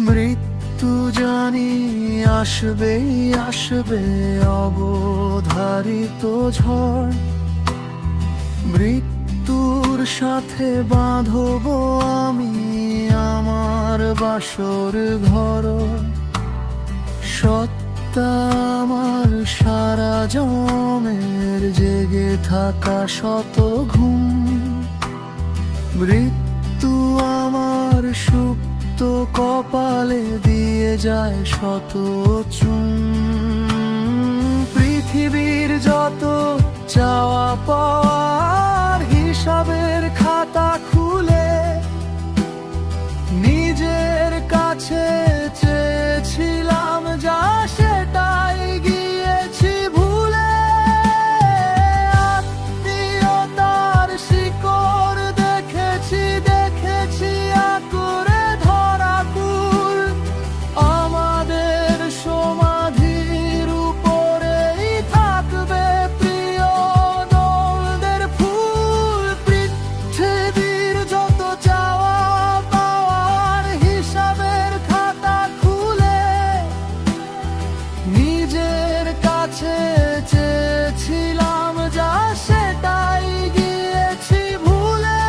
মৃত্যু জানি আসবে আসবে অবধারিত ঝড়। মৃত্যুর সাথে বাঁধব আমি আমার বাসর ঘর। সত্তা আমার সারা জমের জেগে থাকা শত ঘুম। মৃত্যু আমার সুপ্ত কপালে দিয়ে যায় শত চুম। পৃথিবীর যত চাওয়া পাওয়ার হিসাবের খাতা খুলে নিজের কাছে চেয়েছিলাম যা সেটাই গিয়েছি ভুলে। আত্মীয়তার শিকড় দেখেছি দেখেছি আঁকড়ে ধরা কুল। আমাদের সমাধির উপরেই থাকবে প্রিয় নলদের ফুল। পৃথিবীর যত চাওয়া পাওয়ার হিসাবের খাতা খুলে নিজের কাছে চেয়েছিলাম যা সেটাই গিয়েছি ভুলে।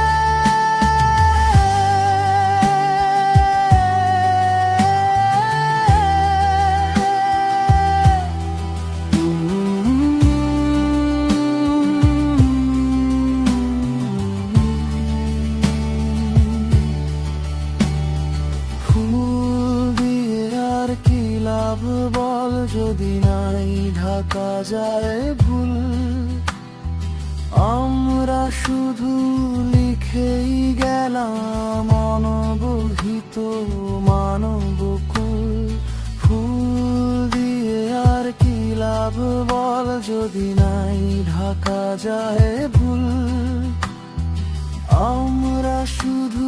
ফুল দিয়ে আর কি লাভ বল যদি নাই ঢাকা যায় ভুল। আমরা শুধু লিখেই গেলাম অনবহিত মানবকুল। ফুল দিয়ে আর কি লাভ বল যদি নাই ঢাকা যায় ভুল। আমরা শুধু